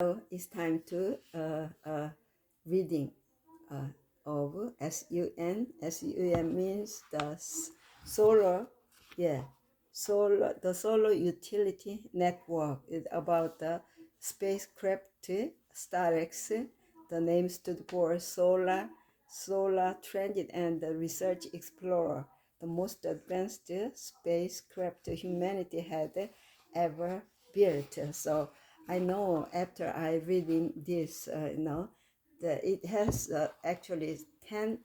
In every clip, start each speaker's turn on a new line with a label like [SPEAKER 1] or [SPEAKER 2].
[SPEAKER 1] So it's time to reading of SUN. SUN means the solar, yeah, solar. The solar utility network is about the spacecraft StarX. The name stood for Solar Transit and the Research Explorer, the most advanced spacecraft humanity had ever built. So I know after I reading this, it has actually 10,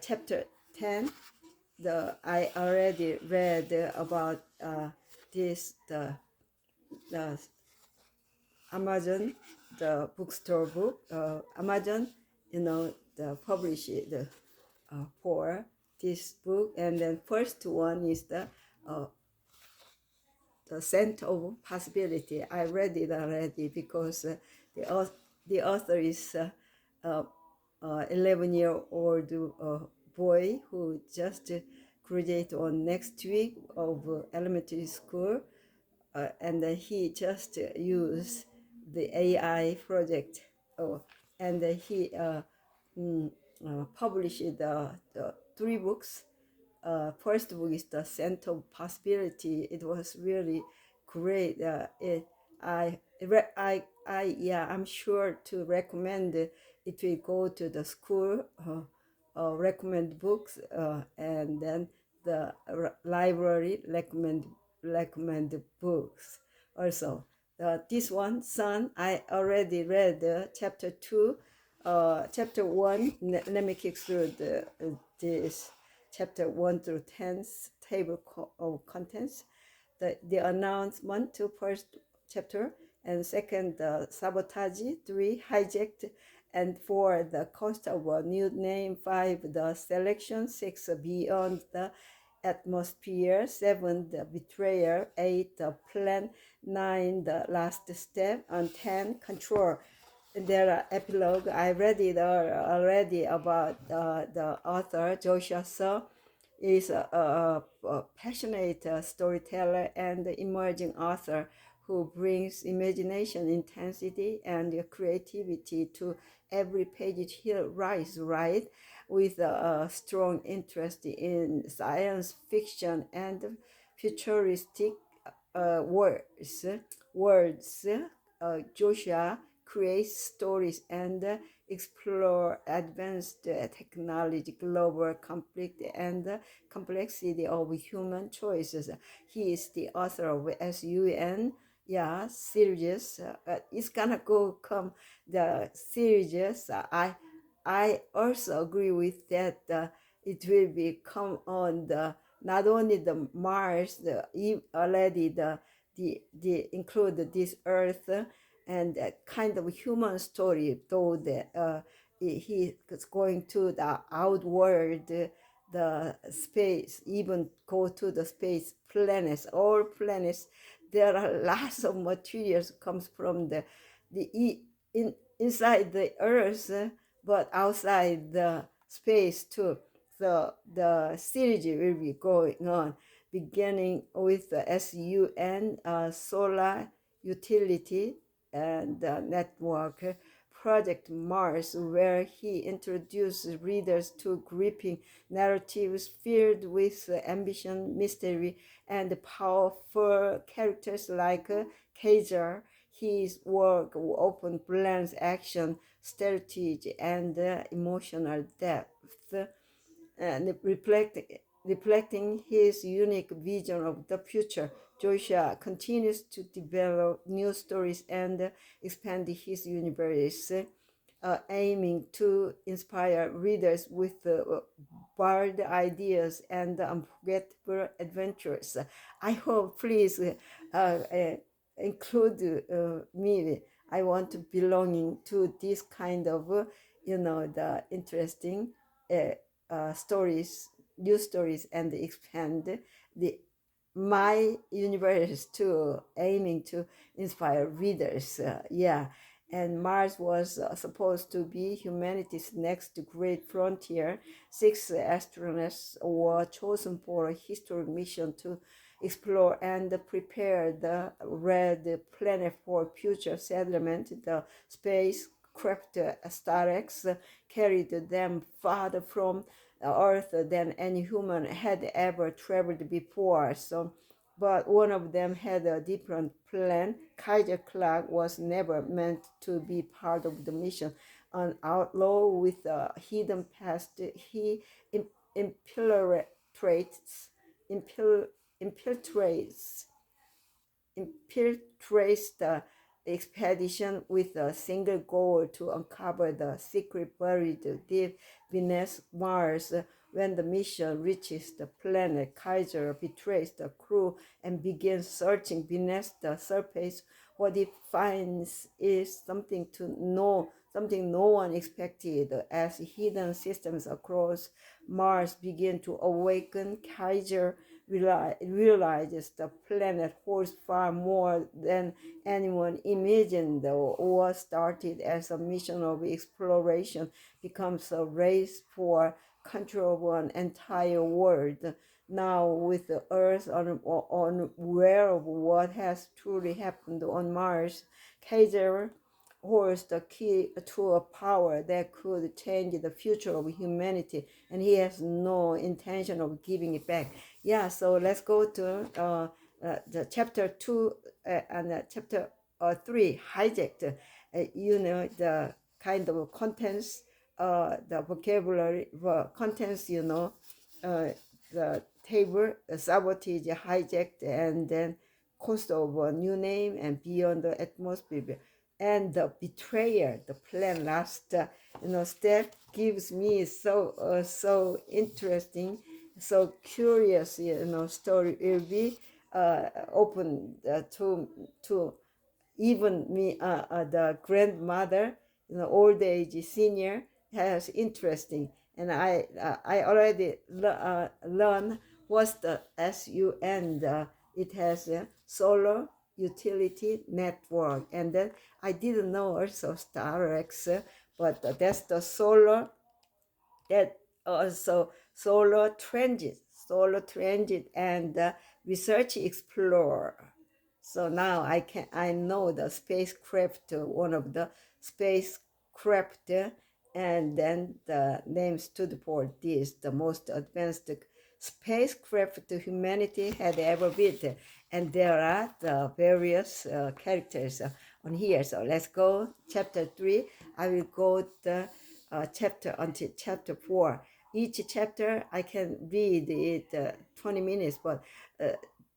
[SPEAKER 1] chapter 10. I already read about this, the Amazon, the bookstore book, Amazon, the publish the for this book. And then first one is the Scent of Possibility. I read it already because the author is 11-year-old boy who just graduated on next week of elementary school, and he just used the AI project, and he published the three books. First book is the Scent of Possibility. It was really great. I'm sure to recommend it. Will go to the school, recommend books, and then the library recommend books. Also, this one, son, I already read chapter 2. Chapter 1, let me kick through this chapter 1 through 10 table of contents. The announcement to first chapter, and second, the sabotage, 3, hijacked, and 4, the cost of a new name, 5, the selection, 6, beyond the atmosphere, 7, the betrayal, 8, the plan, 9, the last step, and 10, control. There are epilogue. I read it already about the author Joshua Seo. Is a passionate storyteller and emerging author who brings imagination, intensity, and creativity to every page he writes, right? With a strong interest in science fiction and futuristic words. Joshua creates stories and explore advanced technology, global conflict, and complexity of human choices. He is the author of SUN, yeah, series. It's gonna come the series. I also agree with that. It will be come on the not only the Mars, already the include this Earth, and kind of human story, though that he is going to the outward, the space, even go to the space planets, all planets. There are lots of materials comes from inside the Earth, but outside the space too. So the series will be going on, beginning with the SUN, Solar Utility and Network, Project Mars, where he introduces readers to gripping narratives filled with ambition, mystery, and powerful characters like Kaiser. His work often blends action, strategy, and emotional depth, and reflecting his unique vision of the future. Joshua continues to develop new stories and expand his universe, aiming to inspire readers with bold ideas and unforgettable adventures. I hope, please include me. I want to belonging to this kind of, the interesting stories, new stories, and expand the my universe to aiming to inspire readers. Yeah, and Mars was supposed to be humanity's next great frontier. 6 astronauts were chosen for a historic mission to explore and prepare the red planet for future settlement. The spacecraft Starex carried them farther from Earth than any human had ever traveled before. So, but one of them had a different plan. Kaiser Clark was never meant to be part of the mission. An outlaw with a hidden past, he infiltrates, infiltrates infiltrates the expedition with a single goal to uncover the secret buried deep beneath Mars. When the mission reaches the planet, Kaiser betrays the crew and begins searching beneath the surface. What he finds is something no one expected. As hidden systems across Mars begin to awaken, Kaiser realizes the planet holds far more than anyone imagined. The war started as a mission of exploration becomes a race for control of an entire world. Now, with the Earth unaware of what has truly happened on Mars, Kaiser holds the key to a power that could change the future of humanity, and he has no intention of giving it back. Yeah, so let's go to the chapter 2 and chapter 3, hijacked. The kind of contents, the vocabulary, contents, the table, the sabotage, hijacked, and then cost of a new name and beyond the atmosphere. And the betrayer, the plan last, step gives me so interesting, so curious, story. It will be open to even me, the grandmother, old age senior, has interesting. And I already learned what's the SUN. It has a solar utility network, and then I didn't know also StarX, but that's the solar, that also solar transit, and research explorer. So now I know the spacecraft, one of the spacecraft, and then the name stood for this, the most advanced spacecraft humanity had ever built. And there are the various characters on here. So let's go chapter 3. I will go the chapter until chapter 4. Each chapter I can read it 20 minutes, but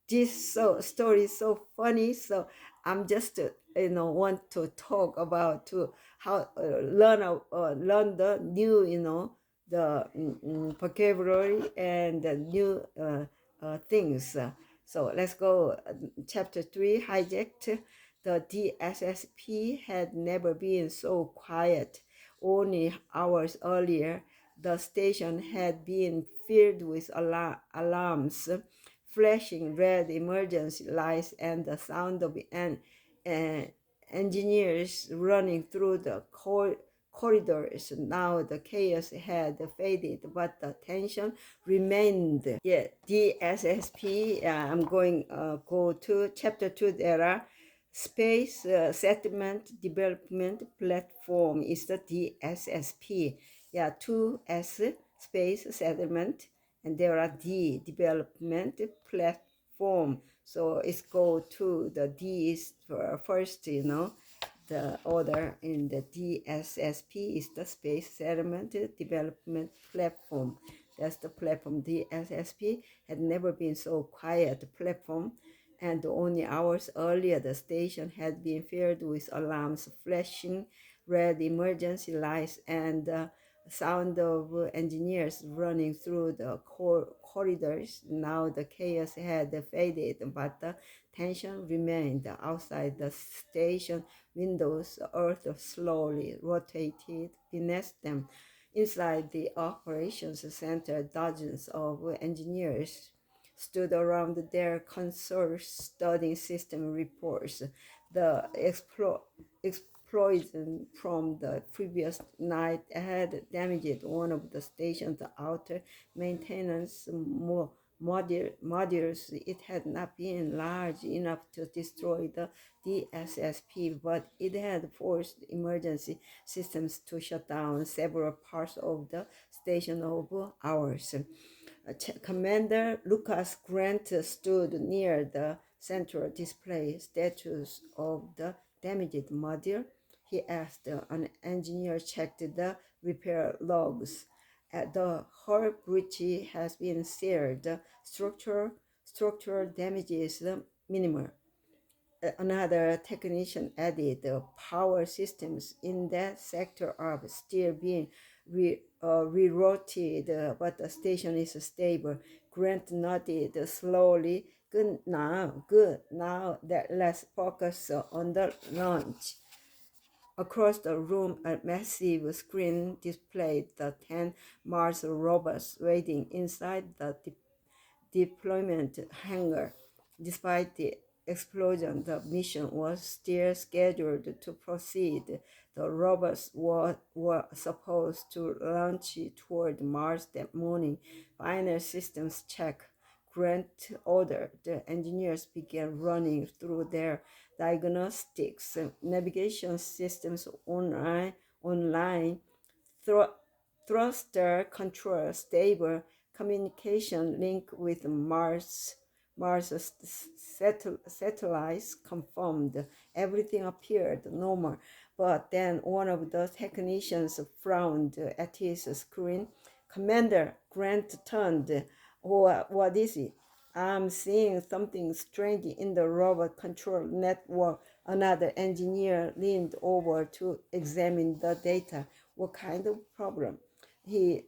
[SPEAKER 1] this story is so funny. So I'm just want to talk about to how learn the new the vocabulary and the new things. So let's go. Chapter 3, hijacked. The DSSP had never been so quiet. Only hours earlier, the station had been filled with alarms, flashing red emergency lights, and the sound of engineers running through the corridors. Now the chaos had faded, but the tension remained. Yeah, DSSP. I'm going go to chapter 2. There are Space Settlement Development Platform is the DSSP. Yeah, 2S, Space Settlement, and there are D, Development Platform. So it's go to the D is first, the order in the DSSP is the Space Settlement Development Platform. That's the platform. DSSP had never been so quiet platform, and only hours earlier the station had been filled with alarms, flashing red emergency lights, and the sound of engineers running through the corridors. Now the chaos had faded, but the tension remained. Outside the station windows, the earth slowly rotated beneath them. Inside the operations center, dozens of engineers stood around their consoles studying system reports. The explosion from the previous night had damaged one of the station's outer maintenance modules, it had not been large enough to destroy the DSSP, but it had forced emergency systems to shut down several parts of the station over hours. Commander Lucas Grant stood near the central display statues of the damaged module. He asked an engineer checked the repair logs. The hull breach has been sealed. Structural damage is minimal. Another technician added, the power systems in that sector are still being rerouted, but the station is stable. Grant nodded slowly. Good now, good. Now that let's focus on the launch. Across the room, a massive screen displayed the 10 Mars rovers waiting inside the deployment hangar. Despite the explosion, the mission was still scheduled to proceed. The rovers were supposed to launch toward Mars that morning. Final systems check. Grant ordered. The engineers began running through their diagnostics, navigation systems online, thruster control stable, communication link with Mars satellites confirmed. Everything appeared normal, but then one of the technicians frowned at his screen. Commander, Grant turned. What is it? I'm seeing something strange in the robot control network. Another engineer leaned over to examine the data. What kind of problem? The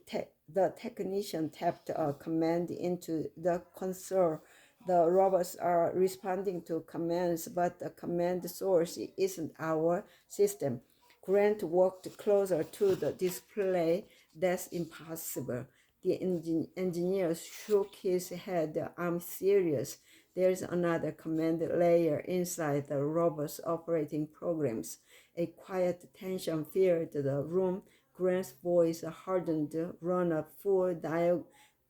[SPEAKER 1] technician tapped a command into the console. The robots are responding to commands, but the command source isn't our system. Grant walked closer to the display. That's impossible. The engineer shook his head. I'm serious. There's another command layer inside the robot's operating programs. A quiet tension filled the room. Grant's voice hardened. Run a full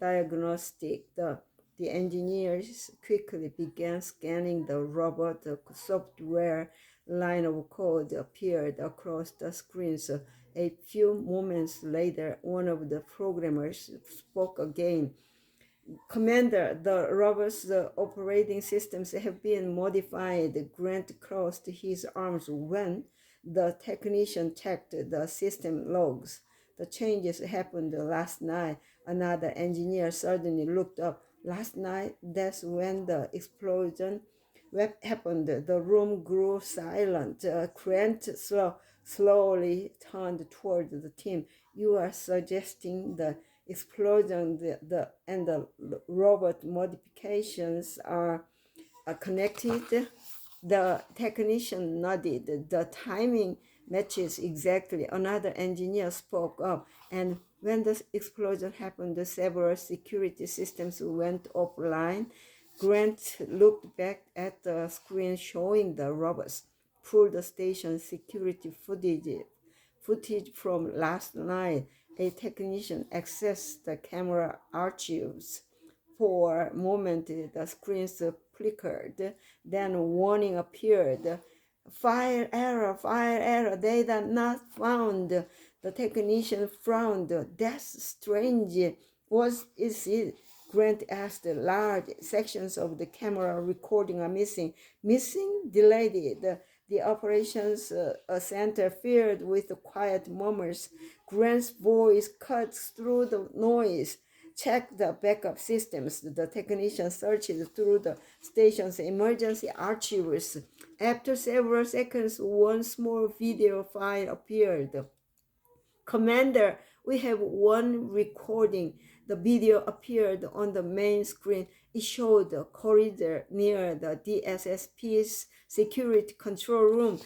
[SPEAKER 1] diagnostic. The engineers quickly began scanning the robot. The software line of code appeared across the screens. A few moments later, one of the programmers spoke again. Commander, the robot's operating systems have been modified. Grant crossed his arms when the technician checked the system logs. The changes happened last night. Another engineer suddenly looked up. Last night, that's when the explosion happened. The room grew silent. Grant slowly turned toward the team. You are suggesting the explosion and the robot modifications are connected? The technician nodded. The timing matches exactly. Another engineer spoke up, and when the explosion happened, several security systems went offline. Grant looked back at the screen showing the robots. Pulled the station security footage from last night. A technician accessed the camera archives. For a moment, the screens flickered. Then a warning appeared. Fire error, data not found. The technician frowned. That's strange. What is it? Grant asked. Large sections of the camera recording are missing. Missing? Delayed. The operations center filled with quiet murmurs. Grant's voice cuts through the noise. Check the backup systems. The technician searched through the station's emergency archives. After several seconds, one small video file appeared. Commander, we have one recording. The video appeared on the main screen. It showed the corridor near the DSSP's security control room.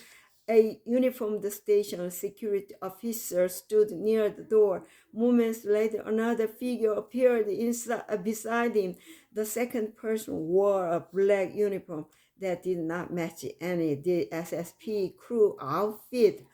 [SPEAKER 1] A uniformed station security officer stood near the door. Moments later, another figure appeared beside him. The second person wore a black uniform that did not match any DSSP crew outfit.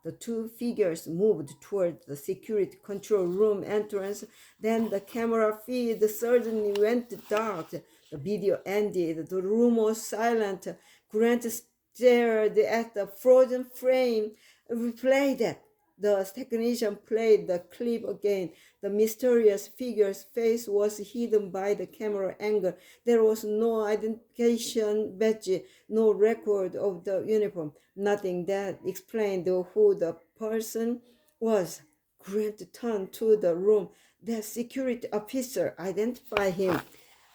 [SPEAKER 1] The two figures moved toward the security control room entrance. Then the camera feed suddenly went dark. The video ended. The room was silent. Grant stared at the frozen frame. Replayed it. The technician played the clip again. The mysterious figure's face was hidden by the camera angle. There was no identification badge, no record of the uniform, nothing that explained who the person was. Grant turned to the room. The security officer identified him.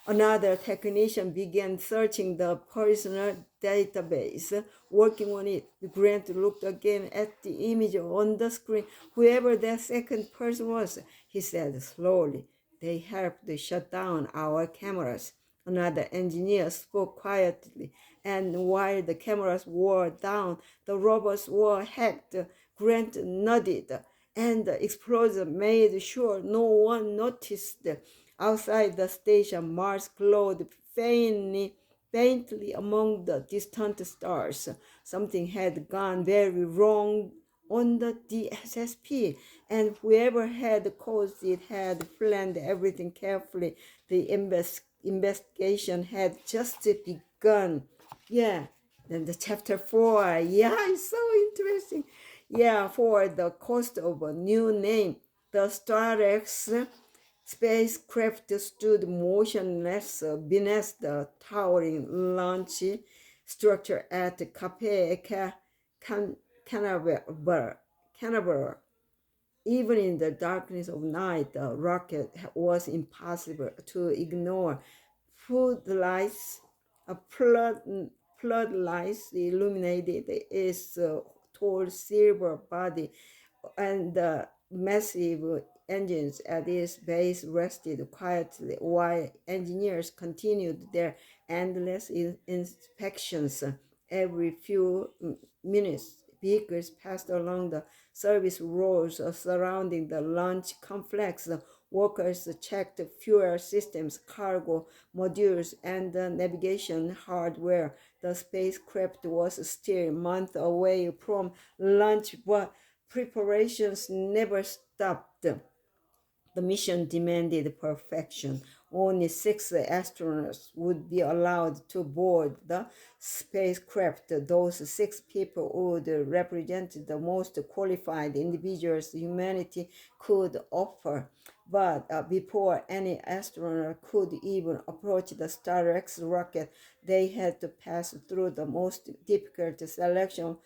[SPEAKER 1] Another technician began searching the personal database, working on it. Grant looked again at the image on the screen. Whoever that second person was, he said slowly, they helped shut down our cameras. Another engineer spoke quietly, and while the cameras were down, the robots were hacked. Grant nodded, and the explosion made sure no one noticed. Outside the station, Mars glowed faintly among the distant stars. Something had gone very wrong on the DSSP, and whoever had caused it had planned everything carefully. The investigation had just begun. Yeah. Then the chapter 4. Yeah, it's so interesting. Yeah, for the cost of a new name, the StarX spacecraft stood motionless beneath the towering launch structure at Canaveral. Even in the darkness of night, the rocket was impossible to ignore. Floodlights, floodlights illuminated its tall silver body, and the massive engines at its base rested quietly while engineers continued their endless inspections. Every few minutes, vehicles passed along the service roads surrounding the launch complex. Workers checked fuel systems, cargo modules, and navigation hardware. The spacecraft was still months away from launch, but preparations never stopped. The mission demanded perfection. Only 6 astronauts would be allowed to board the spacecraft. Those 6 people would represent the most qualified individuals humanity could offer. But before any astronaut could even approach the StarX rocket, they had to pass through the most difficult selection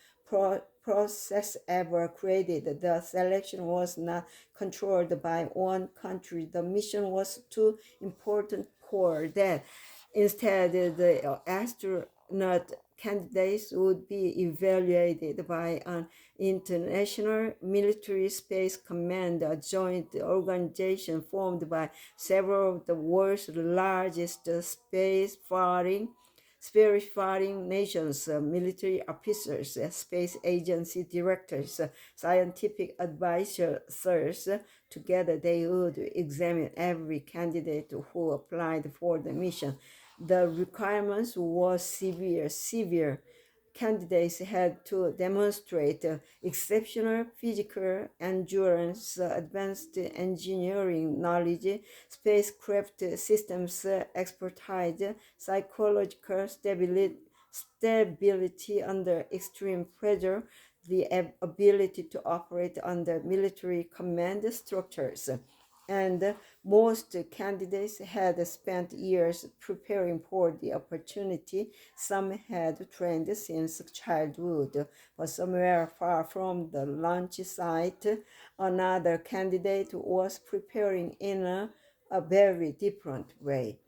[SPEAKER 1] process ever created. The selection was not controlled by one country. The mission was too important for that. Instead, the astronaut candidates would be evaluated by an international military space command, a joint organization formed by several of the world's largest spacefaring nations, military officers, space agency directors, scientific advisors. Together they would examine every candidate who applied for the mission. The requirements were severe. Candidates had to demonstrate exceptional physical endurance, advanced engineering knowledge, spacecraft systems expertise, psychological stability under extreme pressure, the ability to operate under military command structures. And most candidates had spent years preparing for the opportunity. Some had trained since childhood, but somewhere far from the launch site, another candidate was preparing in a very different way.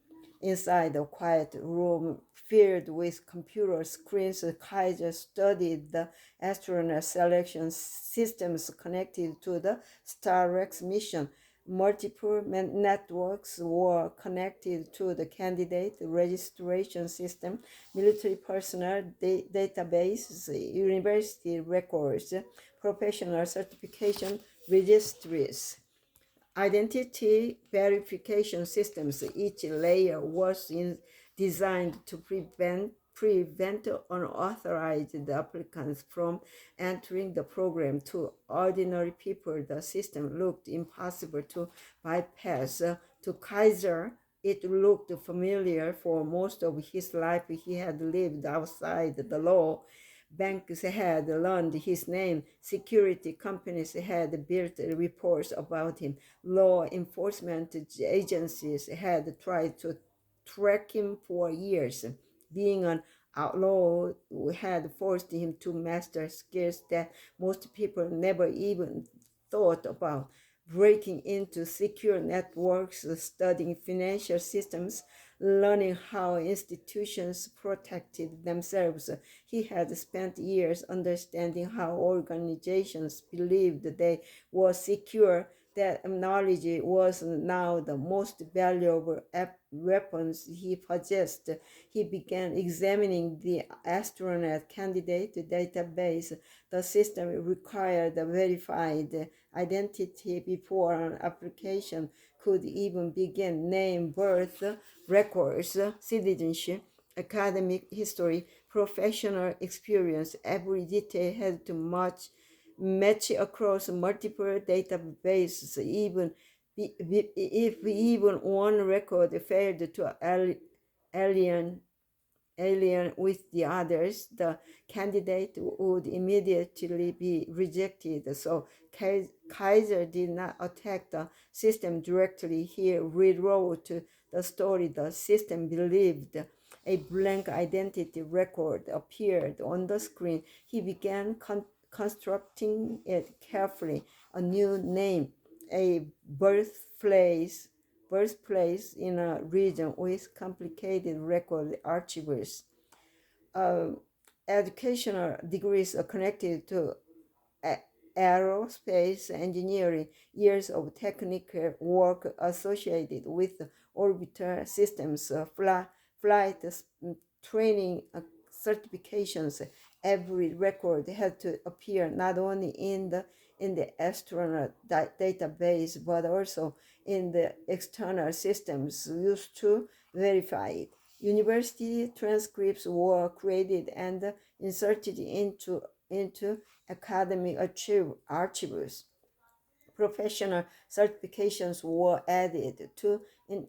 [SPEAKER 1] Inside a quiet room filled with computer screens, Kaiser studied the astronaut selection systems connected to the StarX mission. Multiple networks were connected to the candidate registration system, military personnel databases, university records, professional certification registries, identity verification systems. Each layer was designed to prevent unauthorized applicants from entering the program. To ordinary people, the system looked impossible to bypass. To Kaiser, it looked familiar. For most of his life, he had lived outside the law. Banks had learned his name. Security companies had built reports about him. Law enforcement agencies had tried to track him for years. Being an outlaw had forced him to master skills that most people never even thought about. Breaking into secure networks, studying financial systems, learning how institutions protected themselves. He had spent years understanding how organizations believed they were secure. That knowledge was now the most valuable weapons he possessed. He began examining the astronaut candidate database. The system required a verified identity before an application could even begin. Name, birth records, citizenship, academic history, professional experience. Every detail had to match across multiple databases. If even one record failed to alien with the others, the candidate would immediately be rejected. So Kaiser did not attack the system directly. He rewrote the story the system believed. A blank identity record appeared on the screen. He began constructing it carefully. A new name, a birthplace in a region with complicated record archives. Uh, Educational degrees are connected to aerospace engineering, years of technical work associated with orbital systems, flight training certifications. Every record had to appear not only in the astronaut database but also in the external systems used to verify it. University transcripts were created and inserted into academic archives. Professional certifications were added to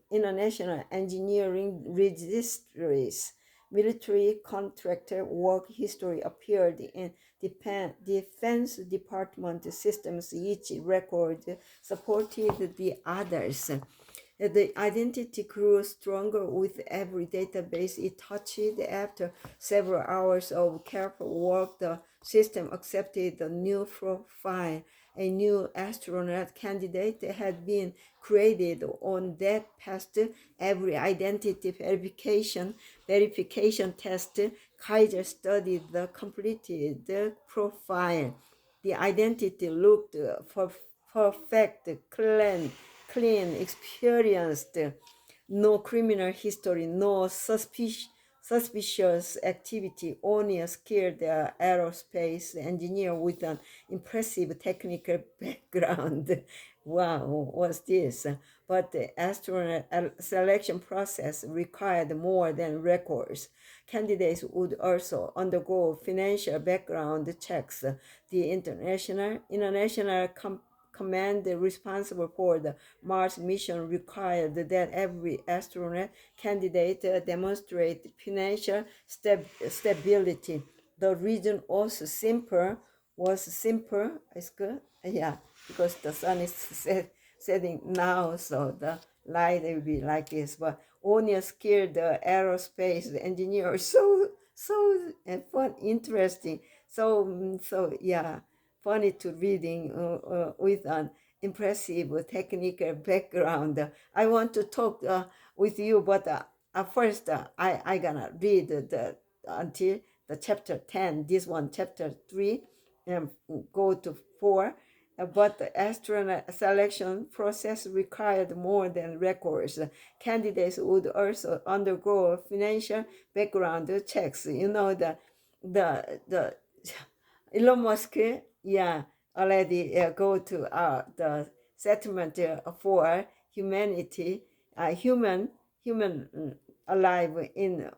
[SPEAKER 1] international engineering registries. Military contractor work history appeared in Defense Department systems. Each record supported the others. The identity grew stronger with every database it touched. After several hours of careful work, the system accepted the new profile. A new astronaut candidate had been created. On that passed every identity verification test. Kaiser studied the completed profile. The identity looked perfect, clean, experienced, no criminal history, no suspicious activity, only a skilled aerospace engineer with an impressive technical background. Wow, what's this? But the astronaut selection process required more than records. Candidates would also undergo financial background checks. The international command responsible for the Mars mission required that every astronaut candidate demonstrate financial stability. The reason also simple. It's good. Yeah, because the sun is setting now, so the light will be like this. But only a skilled aerospace engineer. Fun, interesting. So yeah, funny to reading with an impressive technical background. I want to talk with you, but first I gonna read until the chapter 10. This one chapter 3, and go to 4. But the astronaut selection process required more than records. Candidates would also undergo financial background checks. You know the Elon Musk, yeah, already go to the settlement for humanity, human alive in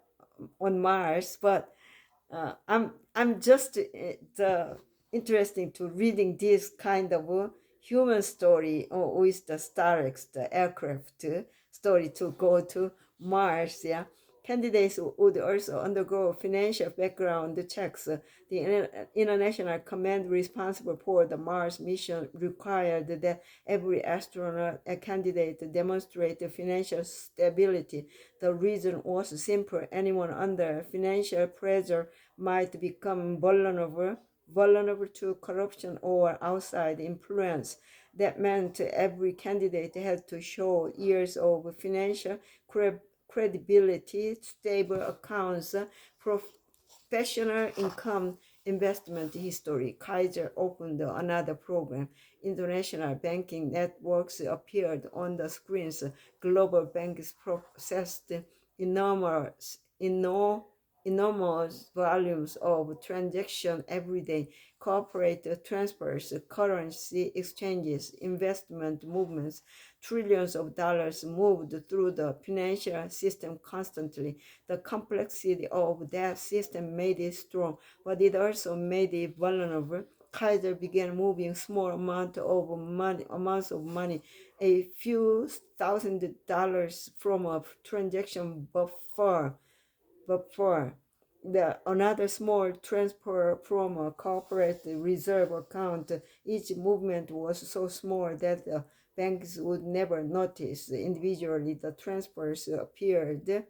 [SPEAKER 1] on Mars, but I'm just interesting to reading this kind of human story with the Starx, the aircraft story to go to Mars. Yeah, candidates would also undergo financial background checks. The international command responsible for the Mars mission required that every astronaut a candidate demonstrate financial stability. The reason was simple: anyone under financial pressure might become vulnerable to corruption or outside influence. That meant every candidate had to show years of financial credibility, stable accounts, professional income, investment history. Kaiser opened another program. International banking networks appeared on the screens. Global banks processed enormous, enormous volumes of transaction every day. Corporate transfers, currency exchanges, investment movements, trillions of dollars moved through the financial system constantly. The complexity of that system made it strong, but it also made it vulnerable. Kaiser began moving small amounts of money, a few $1,000 from a transaction before the another small transfer from a corporate reserve account. Each movement was so small that the banks would never notice. Individually, the transfers appeared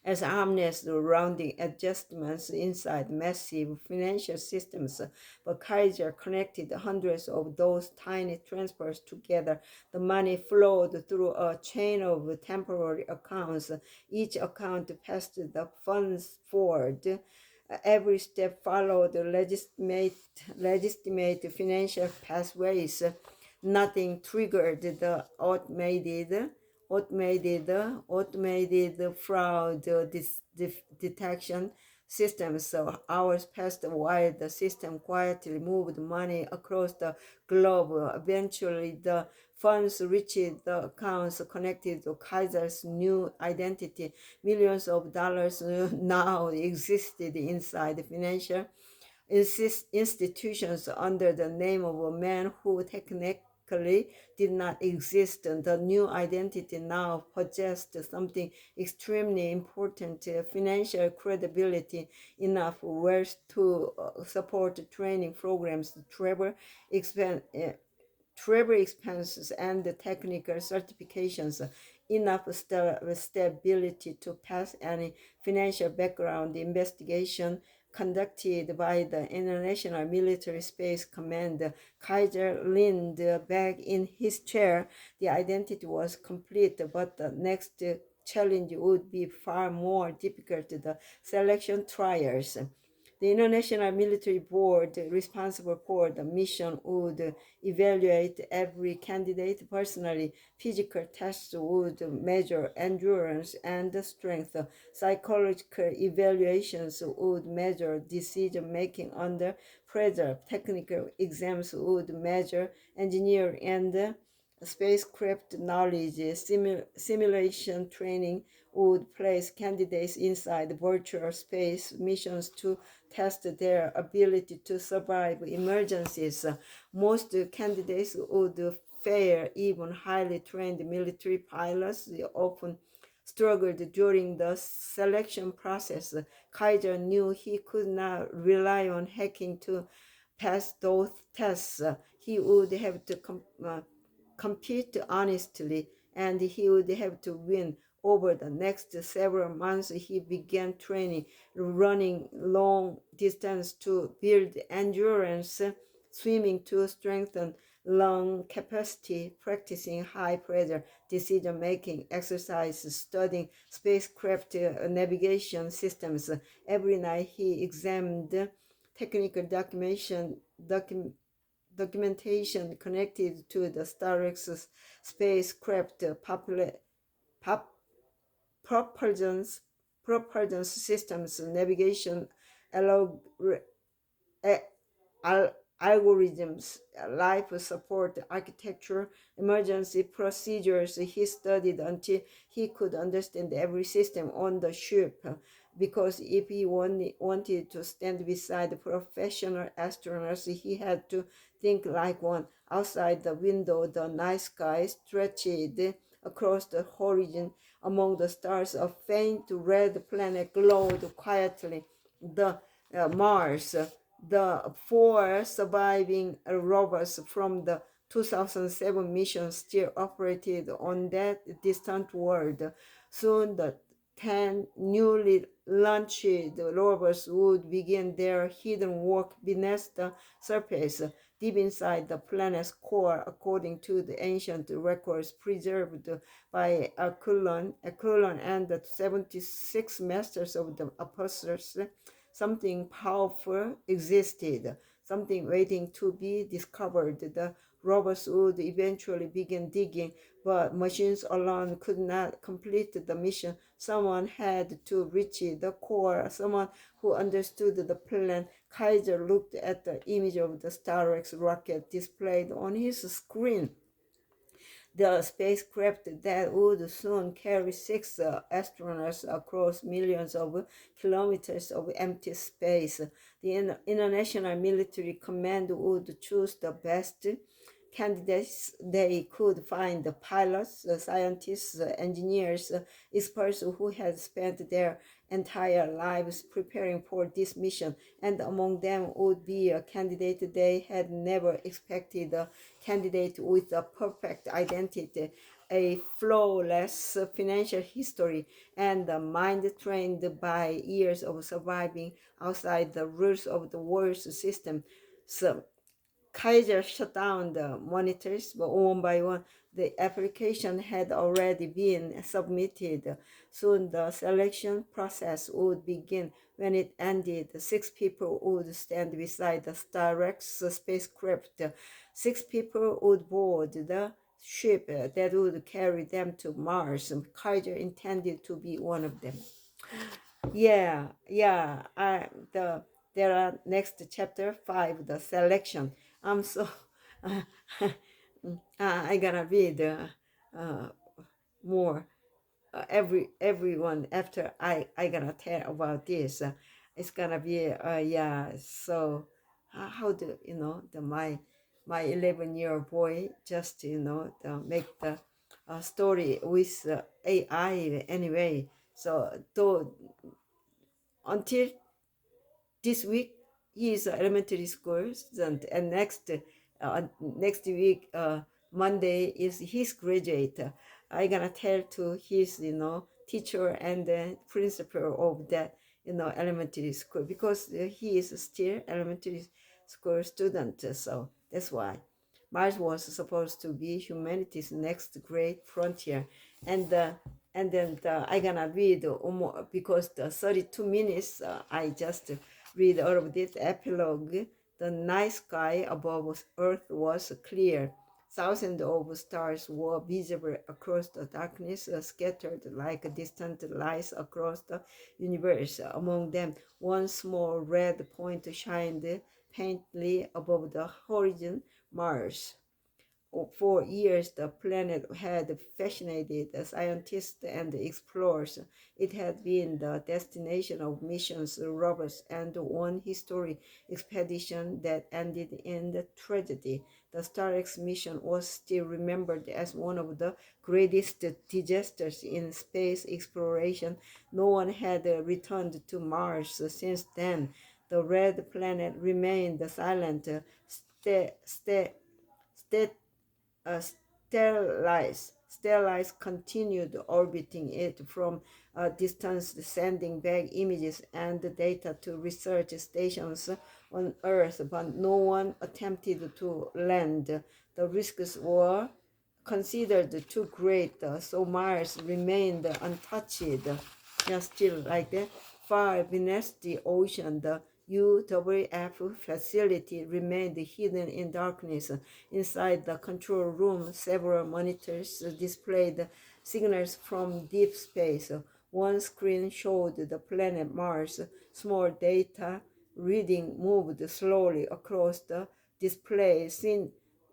[SPEAKER 1] as harmless rounding adjustments inside massive financial systems. But Kaiser connected hundreds of those tiny transfers together. The money flowed through a chain of temporary accounts. Each account passed the funds forward. Every step followed legitimate financial pathways. Nothing triggered the automated fraud detection system. So hours passed while the system quietly moved money across the globe. Eventually, the funds reached the accounts connected to Kaiser's new identity. Millions of dollars now existed inside the financial institutions under the name of a man who technically did not exist. The new identity now possessed something extremely important: financial credibility, enough wealth to support training programs, travel expenses, and the technical certifications, enough stability to pass any financial background investigation conducted by the International Military Space Command. Kaiser leaned back in his chair. The identity was complete, but the next challenge would be far more difficult: the selection trials. The International Military Board responsible for the mission would evaluate every candidate personally. Physical tests would measure endurance and strength. Psychological evaluations would measure decision making under pressure. Technical exams would measure engineering and spacecraft knowledge. Simulation training would place candidates inside virtual space missions to test their ability to survive emergencies. Most candidates would fail. Even highly trained military pilots often struggled during the selection process. Kaiser knew he could not rely on hacking to pass those tests. He would have to compete honestly, and he would have to win. Over the next several months, he began training, running long distance to build endurance, swimming to strengthen lung capacity, practicing high pressure decision making exercises, studying spacecraft navigation systems. Every night he examined technical documentation connected to the Starx spacecraft pop, propulsion systems, navigation algorithms, algorithms, life support architecture, emergency procedures. He studied until he could understand every system on the ship. Because if he wanted to stand beside professional astronauts, he had to think like one. Outside the window, the night sky stretched across the horizon. Among the stars, a faint red planet glowed quietly. The Mars. The four surviving rovers from the 2007 mission still operated on that distant world. Soon the 10 newly launched rovers would begin their hidden work beneath the surface, deep inside the planet's core, according to the ancient records preserved by Aculon and the 76 masters of the apostles. Something powerful existed, something waiting to be discovered. The robbers would eventually begin digging, but machines alone could not complete the mission. Someone had to reach the core, someone who understood the plan. Kaiser looked at the image of the Starrex rocket displayed on his screen. The spacecraft that would soon carry six astronauts across millions of kilometers of empty space. The International Military Command would choose the best candidates they could find: the pilots, scientists, engineers, experts who had spent their entire lives preparing for this mission, and among them would be a candidate they had never expected, a candidate with a perfect identity, a flawless financial history, and a mind trained by years of surviving outside the rules of the world's system. So Kaiser shut down the monitors, but one by one, the application had already been submitted. Soon the selection process would begin. When it ended, six people would stand beside the Starrex spacecraft. Six people would board the ship that would carry them to Mars. Kaiser intended to be one of them. Yeah. There are next chapter 5, the selection. I'm so I gotta read uh, more. Everyone after I gonna tell about this. It's gonna be yeah. So how do you know the my 11-year boy just make the story with AI anyway. So though until this week he is elementary school student, and next week Monday is his graduate. I gonna tell to his teacher and the principal of that elementary school, because he is still elementary school student. So that's why Mars was supposed to be humanity's next great frontier. And then I gonna read because the 32 minutes I just read all of this epilogue. The night sky above Earth was clear. Thousands of stars were visible across the darkness, scattered like distant lights across the universe. Among them, one small red point shined faintly above the horizon: Mars. For years, the planet had fascinated the scientists and the explorers. It had been the destination of missions, rovers, and one historic expedition that ended in the tragedy. The Starrex mission was still remembered as one of the greatest disasters in space exploration. No one had returned to Mars since then. The red planet remained silent, sta- Stellites continued orbiting it from a distance, sending back images and data to research stations on Earth, but no one attempted to land. The risks were considered too great, so Mars remained untouched. Just still like that, far beneath the ocean, the UWF facility remained hidden in darkness. Inside the control room, several monitors displayed signals from deep space. One screen showed the planet Mars. Small data reading moved slowly across the display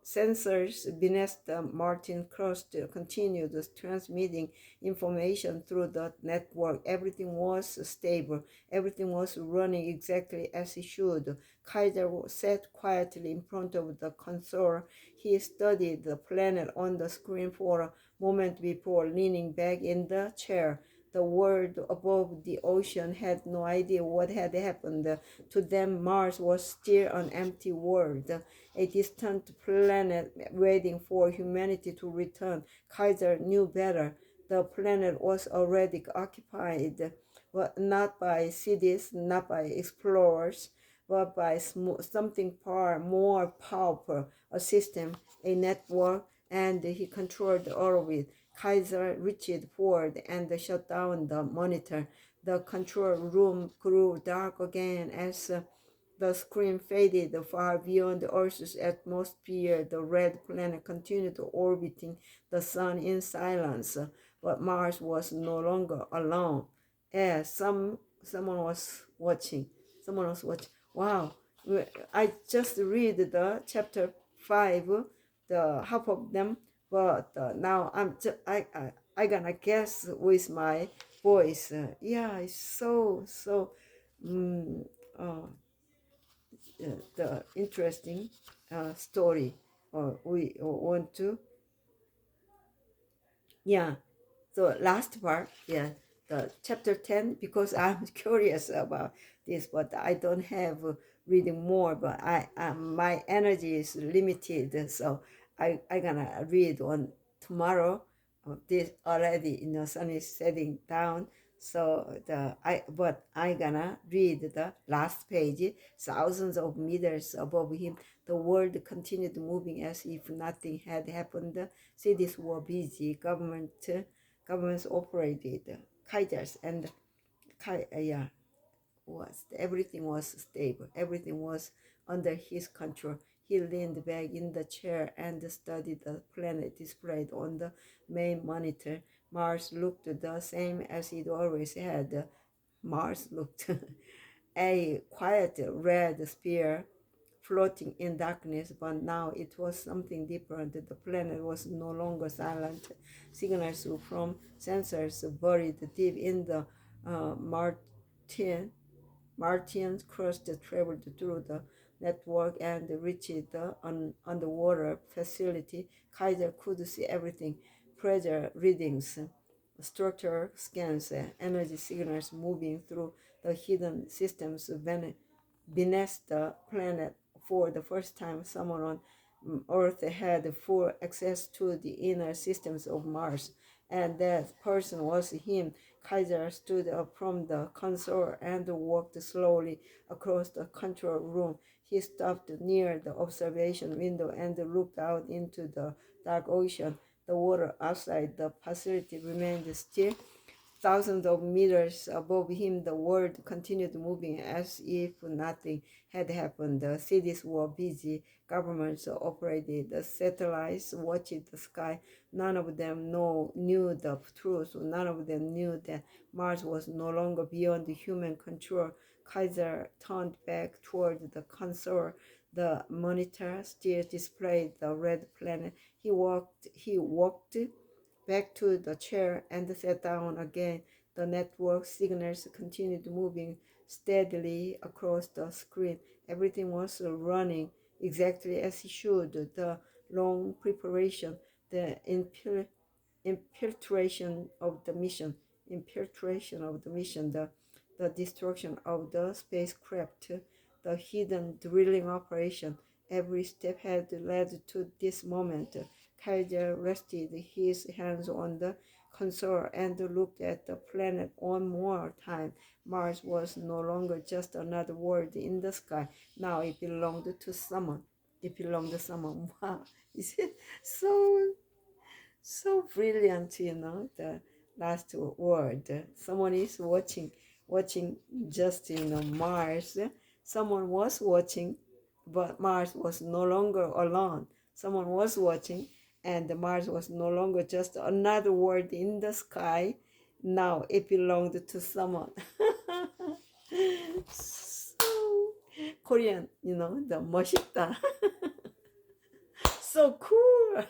[SPEAKER 1] sensors beneath the Martin crust continued transmitting information through the network. Everything was stable. Everything was running exactly as it should. Kaiser sat quietly in front of the console. He studied the planet on the screen for a moment before leaning back in the chair. The world above the ocean had no idea what had happened. To them, Mars was still an empty world, a distant planet waiting for humanity to return. Kaiser knew better. The planet was already occupied, but not by cities, not by explorers, but by something far more powerful, a system, a network, and he controlled all of it. Kaiser reached forward and shut down the monitor. The control room grew dark again as the screen faded far beyond Earth's atmosphere. The red planet continued orbiting the sun in silence, but Mars was no longer alone. As someone was watching. Someone was watching. Wow! I just read the chapter 5, the half of them, but now I gonna guess with my voice. Yeah, it's so um, uh, the interesting story. We want to, yeah. So last part, yeah, the chapter 10, because I'm curious about this, but I don't have reading more, but my energy is limited, so I gonna read on tomorrow. This already, sun is setting down, so I gonna read the last page. Thousands of meters above him, the world continued moving as if nothing had happened. Cities were busy, governments operated, kaijars and yeah, was everything was stable. Everything was under his control. He leaned back in the chair and studied the planet displayed on the main monitor. Mars looked the same as it always had. Mars looked a quiet red sphere floating in darkness, but now it was something different. The planet was no longer silent. Signals from sensors buried deep in the Martian crust traveled through the network and reached the underwater facility. Kaiser could see everything: pressure readings, structure scans, energy signals moving through the hidden systems beneath the planet. For the first time, someone on Earth had full access to the inner systems of Mars, and that person was him. Kaiser stood up from the console and walked slowly across the control room. He stopped near the observation window and looked out into the dark ocean. The water outside the facility remained still. Thousands of meters above him, the world continued moving as if nothing had happened. The cities were busy, governments operated, the satellites watched the sky. None of them knew the truth. None of them knew that Mars was no longer beyond human control. Kaiser turned back toward the console. The monitor still displayed the red planet. He walked back to the chair and sat down again. The network signals continued moving steadily across the screen. Everything was running exactly as it should. The long preparation, the infiltration of the mission, the destruction of the spacecraft, the hidden drilling operation. Every step had led to this moment. Kaiser rested his hands on the console and looked at the planet one more time. Mars was no longer just another world in the sky. Now it belonged to someone. It belonged to someone. Wow, is it so brilliant, the last word. Someone is watching just, Mars. Someone was watching, but Mars was no longer alone. Someone was watching, and Mars was no longer just another world in the sky. Now it belonged to someone. So Korean, the 멋있다. So cool.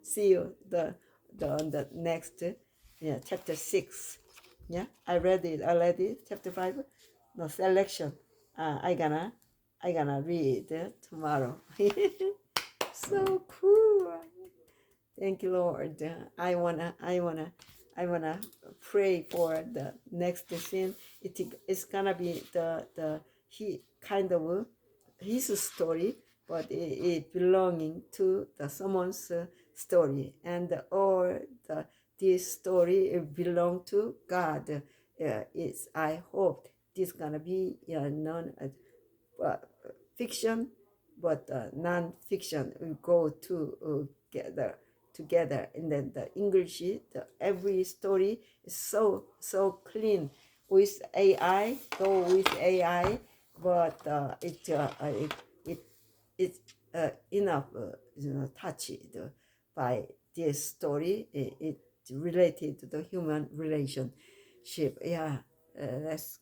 [SPEAKER 1] See you the next chapter 6. Yeah, I read it already. Chapter 5. No selection. I gonna read tomorrow. So cool. Thank you, Lord. I wanna pray for the next scene. It's gonna be the he kind of his story, but it belonging to the someone's story, and all this story belong to God. It's I hope this gonna be known as uh, fiction, but non-fiction will go together. And then the English, every story is so clean with AI. Go with AI, but it's enough touched by this story. It's related to the human relationship. Yeah, let's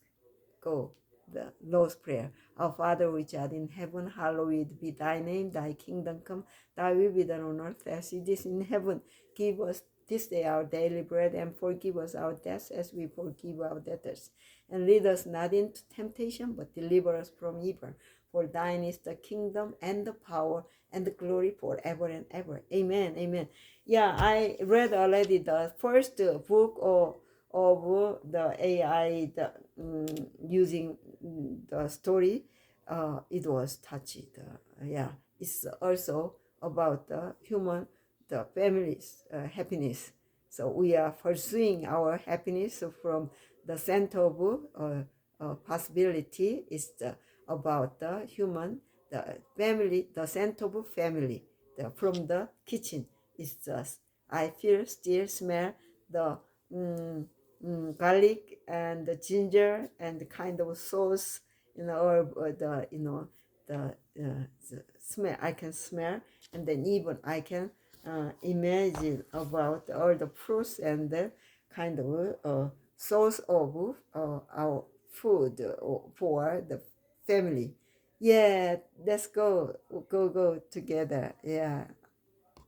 [SPEAKER 1] go. The Lord's Prayer. Our Father which art in heaven, hallowed be thy name. Thy kingdom come, thy will be done on earth as it is in heaven. Give us this day our daily bread, and forgive us our debts as we forgive our debtors. And lead us not into temptation, but deliver us from evil. For thine is the kingdom and the power and the glory forever and ever. Amen. Amen. Yeah, I read already the first book of the AI, using the story. It was touched. Yeah, it's also about the human, the family's happiness. So we are pursuing our happiness from the center of possibility is about the human, the family, the center of family. From the kitchen is just I feel still smell the garlic and the ginger and the kind of sauce, or the the smell. I can smell, and then even I can imagine about all the fruits and the kind of source of our food for the family. Yeah, let's go together. Yeah,